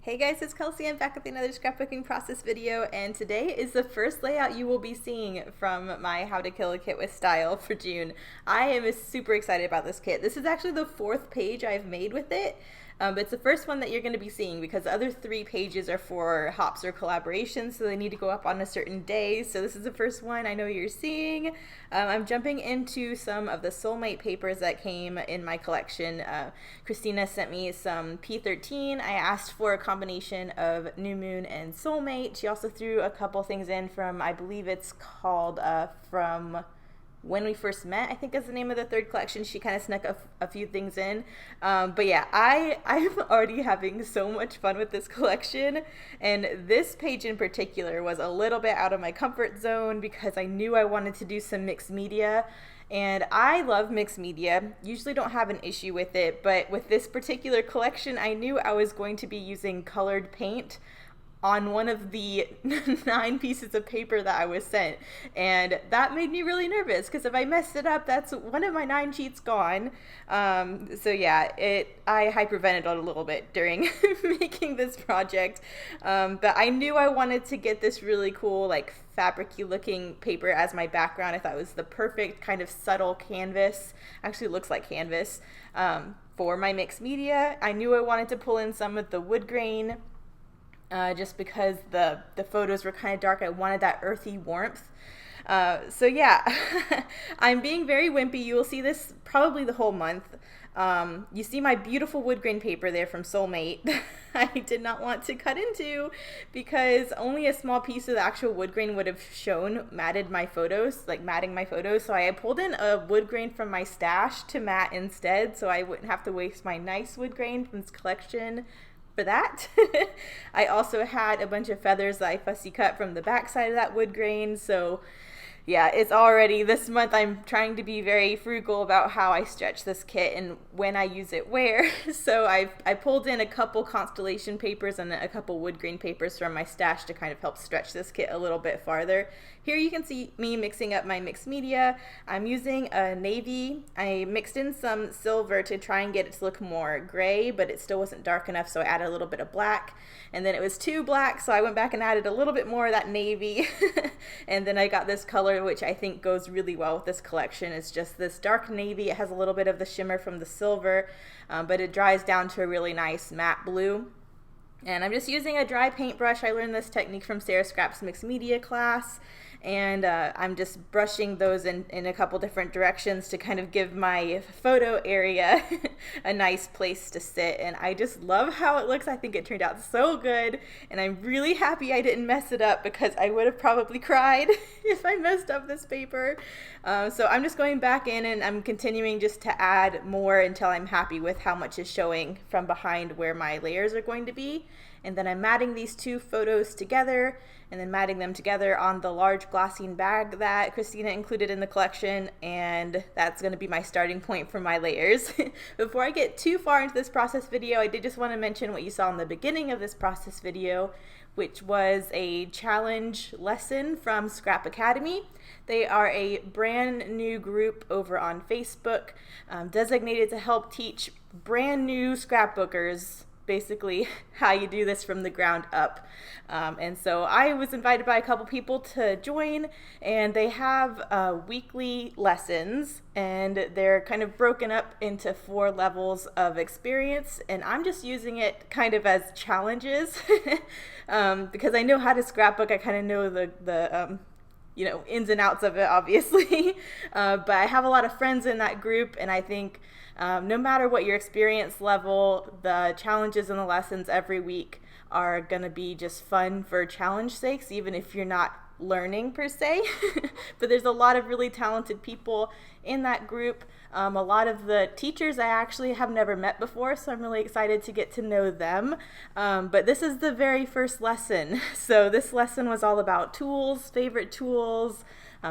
Hey guys, it's Kelsey. I'm back with another scrapbooking process video, and today is the first layout you will be seeing from my How to Kill a Kit with Style for June. I am super excited about this kit. This is actually the fourth page I've made with it, but it's the first one that you're going to be seeing because the other three pages are for hops or collaborations, so they need to go up on a certain day. So this is the first one I know you're seeing. I'm jumping into some of the Soulmate papers that came in my collection. Christina sent me some P13. I asked for a combination of New Moon and Soulmate. She also threw a couple things in from, I believe it's called From When We First Met, I think is the name of the third collection. She kind of snuck a few things in. But yeah, I'm already having so much fun with this collection. And this page in particular was a little bit out of my comfort zone because I knew I wanted to do some mixed media. And I love mixed media, usually don't have an issue with it, but with this particular collection, I knew I was going to be using colored paint on one of the 9 pieces of paper that I was sent. And that made me really nervous because if I messed it up, that's one of my 9 sheets gone. So yeah, I hyperventilated a little bit during making this project. But I knew I wanted to get this really cool, like fabric-y looking paper as my background. I thought it was the perfect kind of subtle canvas. Actually looks like canvas. For my mixed media, I knew I wanted to pull in some of the wood grain. Just because the photos were kind of dark. I wanted that earthy warmth. So yeah, I'm being very wimpy. You will see this probably the whole month. You see my beautiful wood grain paper there from Soulmate. I did not want to cut into because only a small piece of the actual wood grain would have shown matting my photos. So I pulled in a wood grain from my stash to matte instead, so I wouldn't have to waste my nice wood grain from this collection for that. I also had a bunch of feathers that I fussy cut from the back side of that wood grain. So yeah, it's already this month. I'm trying to be very frugal about how I stretch this kit and when I use it where. So I pulled in a couple constellation papers and a couple wood grain papers from my stash to kind of help stretch this kit a little bit farther. Here you can see me mixing up my mixed media. I'm using a navy. I mixed in some silver to try and get it to look more gray, but it still wasn't dark enough, so I added a little bit of black. And then it was too black, so I went back and added a little bit more of that navy. And then I got this color, which I think goes really well with this collection. It's just this dark navy. It has a little bit of the shimmer from the silver, but it dries down to a really nice matte blue. And I'm just using a dry paintbrush. I learned this technique from Sarah Scrapp's mixed media class. And I'm just brushing those in a couple different directions to kind of give my photo area a nice place to sit. And I just love how it looks. I think it turned out so good. And I'm really happy I didn't mess it up because I would have probably cried if I messed up this paper. So I'm just going back in and I'm continuing just to add more until I'm happy with how much is showing from behind where my layers are going to be. And then I'm matting these 2 photos together and then matting them together on the large glassine bag that Christina included in the collection, and that's going to be my starting point for my layers. Before I get too far into this process video, I did just want to mention what you saw in the beginning of this process video, which was a challenge lesson from Scrap Academy. They are a brand new group over on Facebook, designated to help teach brand new scrapbookers basically how you do this from the ground up. And so I was invited by a couple people to join, and they have weekly lessons, and they're kind of broken up into 4 levels of experience, and I'm just using it kind of as challenges because I know how to scrapbook. I kind of know the ins and outs of it, obviously. But I have a lot of friends in that group, and I think no matter what your experience level, the challenges and the lessons every week are going to be just fun for challenge sakes, even if you're not learning per se. But there's a lot of really talented people in that group. A lot of the teachers I actually have never met before, so I'm really excited to get to know them. But this is the very first lesson. So this lesson was all about tools, favorite tools,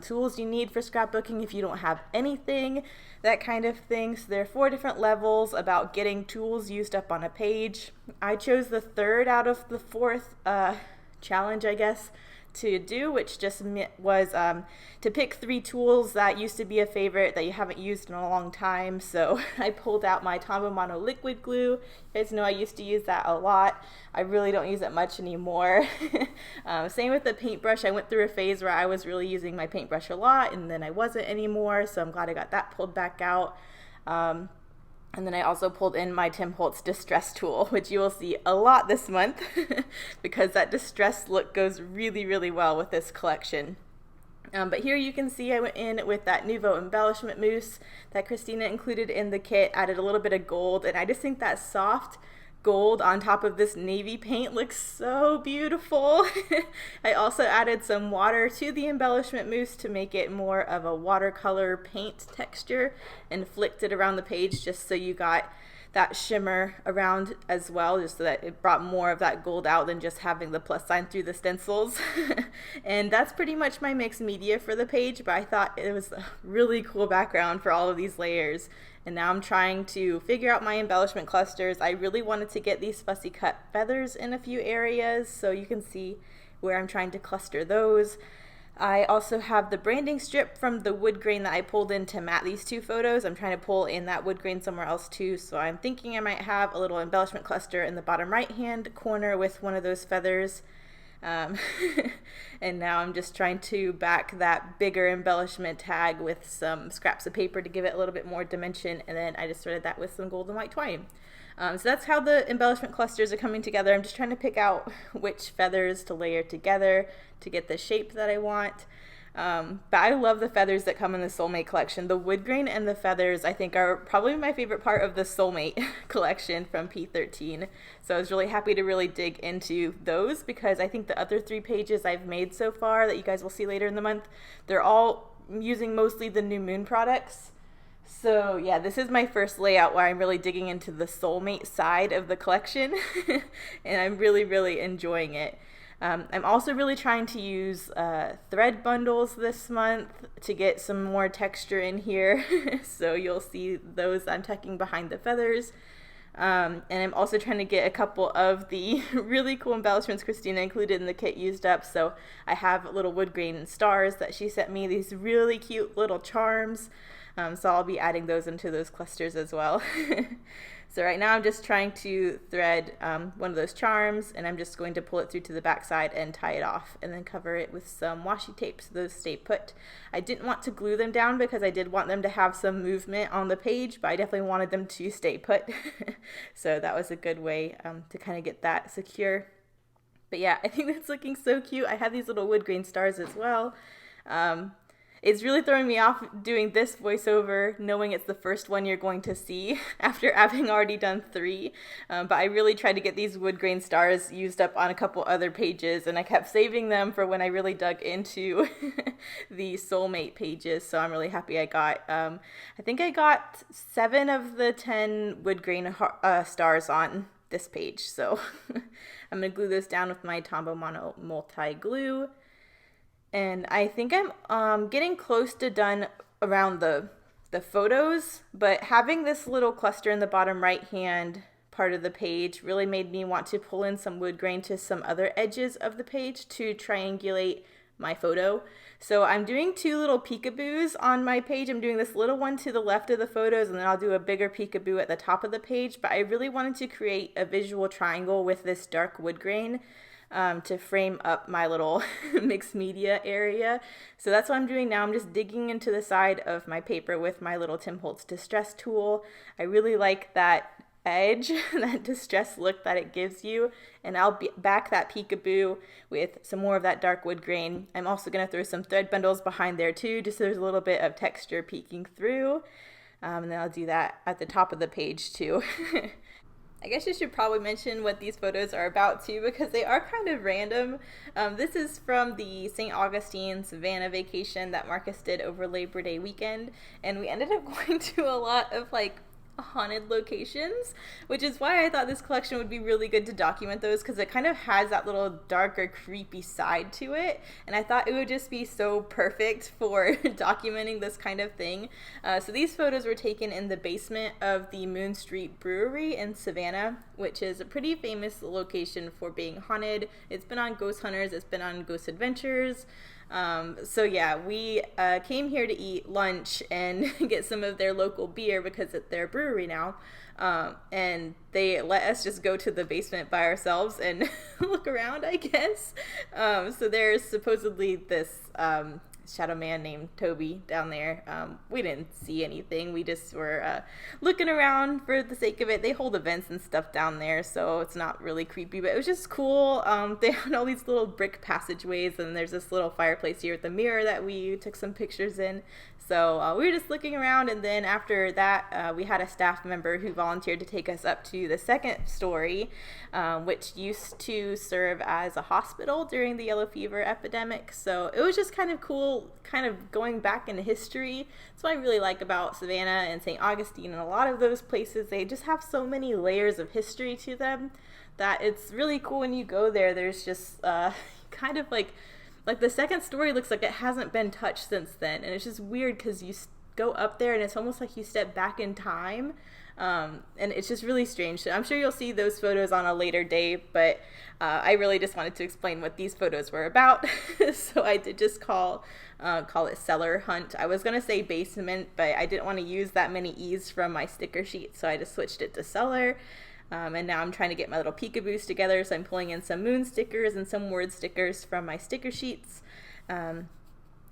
tools you need for scrapbooking if you don't have anything, that kind of thing. So there are 4 different levels about getting tools used up on a page. I chose the 3rd out of the 4th challenge, I guess, to do, which just was to pick 3 tools that used to be a favorite that you haven't used in a long time. So I pulled out my Tombow Mono liquid glue. You guys know I used to use that a lot. I really don't use it much anymore. Same with the paintbrush. I went through a phase where I was really using my paintbrush a lot, and then I wasn't anymore, so I'm glad I got that pulled back out. And then I also pulled in my Tim Holtz Distress tool, which you will see a lot this month because that distressed look goes really, really well with this collection. But here you can see I went in with that Nouveau embellishment mousse that Christina included in the kit, added a little bit of gold, and I just think that soft gold on top of this navy paint looks so beautiful. I also added some water to the embellishment mousse to make it more of a watercolor paint texture and flicked it around the page just so you got that shimmer around as well, just so that it brought more of that gold out than just having the plus sign through the stencils. And that's pretty much my mixed media for the page, but I thought it was a really cool background for all of these layers. And now I'm trying to figure out my embellishment clusters. I really wanted to get these fussy cut feathers in a few areas, so you can see where I'm trying to cluster those. I also have the branding strip from the wood grain that I pulled in to mat these 2 photos. I'm trying to pull in that wood grain somewhere else too, so I'm thinking I might have a little embellishment cluster in the bottom right hand corner with one of those feathers. And now I'm just trying to back that bigger embellishment tag with some scraps of paper to give it a little bit more dimension, and then I just threaded that with some gold and white twine. So that's how the embellishment clusters are coming together. I'm just trying to pick out which feathers to layer together to get the shape that I want. But I love the feathers that come in the Soulmate collection. The wood grain and the feathers I think are probably my favorite part of the Soulmate collection from P13. So I was really happy to really dig into those because I think the other 3 pages I've made so far that you guys will see later in the month, they're all using mostly the New Moon products. So yeah, this is my first layout where I'm really digging into the Soulmate side of the collection and I'm really, really enjoying it. I'm also really trying to use thread bundles this month to get some more texture in here. So you'll see those I'm tucking behind the feathers. And I'm also trying to get a couple of the really cool embellishments Christina included in the kit used up. So I have little wood grain stars that she sent me, these really cute little charms. So I'll be adding those into those clusters as well. So right now I'm just trying to thread one of those charms, and I'm just going to pull it through to the back side and tie it off and then cover it with some washi tape so those stay put. I didn't want to glue them down because I did want them to have some movement on the page, but I definitely wanted them to stay put. So that was a good way to kind of get that secure. But yeah, I think that's looking so cute. I have these little wood grain stars as well. It's really throwing me off doing this voiceover, knowing it's the first one you're going to see after having already done 3. But I really tried to get these wood grain stars used up on a couple other pages, and I kept saving them for when I really dug into the Soulmate pages. So I'm really happy I got, I think I got 7 of the 10 wood grain stars on this page. So I'm going to glue this down with my Tombow Mono multi-glue. And I think I'm getting close to done around the photos, but having this little cluster in the bottom right hand part of the page really made me want to pull in some wood grain to some other edges of the page to triangulate my photo. So I'm doing 2 little peekaboos on my page. I'm doing this little one to the left of the photos, and then I'll do a bigger peekaboo at the top of the page, but I really wanted to create a visual triangle with this dark wood grain to frame up my little mixed media area. So that's what I'm doing now. I'm just digging into the side of my paper with my little Tim Holtz Distress tool. I really like that edge, that distress look that it gives you, and I'll back that peekaboo with some more of that dark wood grain. I'm also going to throw some thread bundles behind there too, just so there's a little bit of texture peeking through. And then I'll do that at the top of the page too. I guess you should probably mention what these photos are about too, because they are kind of random. This is from the St. Augustine Savannah vacation that Marcus did over Labor Day weekend, and we ended up going to a lot of like haunted locations, which is why I thought this collection would be really good to document those, because it kind of has that little darker, creepy side to it, and I thought it would just be so perfect for documenting this kind of thing. So these photos were taken in the basement of the Moon Street Brewery in Savannah, which is a pretty famous location for being haunted. It's been on Ghost Hunters, it's been on Ghost Adventures. So yeah, we came here to eat lunch and get some of their local beer because it's their brewery now. And they let us just go to the basement by ourselves and look around, I guess. So there's supposedly this shadow man named Toby down there. We didn't see anything. We just were looking around for the sake of it. They hold events and stuff down there, so it's not really creepy, but it was just cool. They had all these little brick passageways, and there's this little fireplace here with the mirror that we took some pictures in. So we were just looking around, and then after that, we had a staff member who volunteered to take us up to the second story, which used to serve as a hospital during the yellow fever epidemic. So it was just kind of cool, kind of going back into history. That's what I really like about Savannah and St. Augustine, and a lot of those places, they just have so many layers of history to them that it's really cool when you go there. There's just kind of like the second story looks like it hasn't been touched since then, and it's just weird because you go up there and it's almost like you step back in time, and it's just really strange. So I'm sure you'll see those photos on a later day, but I really just wanted to explain what these photos were about. So I did just call it Cellar Hunt. I was gonna say basement, but I didn't want to use that many E's from my sticker sheet, so I just switched it to Cellar. And now I'm trying to get my little peekaboos together, so I'm pulling in some moon stickers and some word stickers from my sticker sheets. I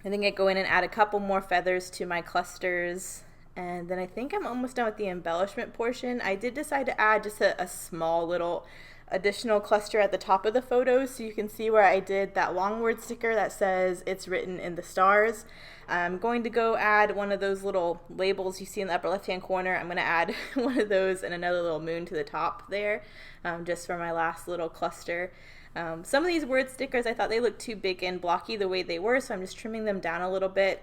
think I go in and add a couple more feathers to my clusters, and then I think I'm almost done with the embellishment portion. I did decide to add just a small little additional cluster at the top of the photo, so you can see where I did that long word sticker that says "It's written in the stars." I'm going to go add one of those little labels you see in the upper left hand corner. I'm going to add one of those and another little moon to the top there, just for my last little cluster. Some of these word stickers, I thought they looked too big and blocky the way they were, so I'm just trimming them down a little bit.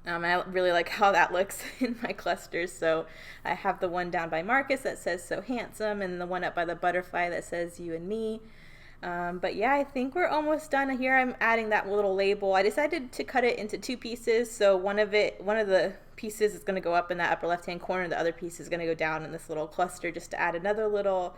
I really like how that looks in my clusters. So I have the one down by Marcus that says "so handsome," and the one up by the butterfly that says "you and me." But yeah, I think we're almost done. Here I'm adding that little label. I decided to cut it into two pieces. So one of the pieces is going to go up in that upper left hand corner. The other piece is going to go down in this little cluster just to add another little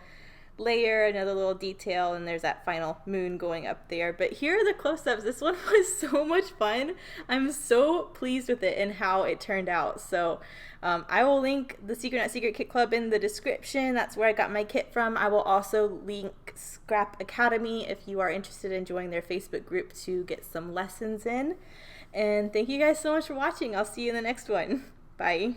layer, another little detail, and there's that final moon going up there. But here are the close-ups. This one was so much fun. I'm so pleased with it and how it turned out. So I will link the Secret Not Secret Kit Club in the description. That's where I got my kit from. I will also link Scrap Academy if you are interested in joining their Facebook group to get some lessons in. And thank you guys so much for watching. I'll see you in the next one. Bye.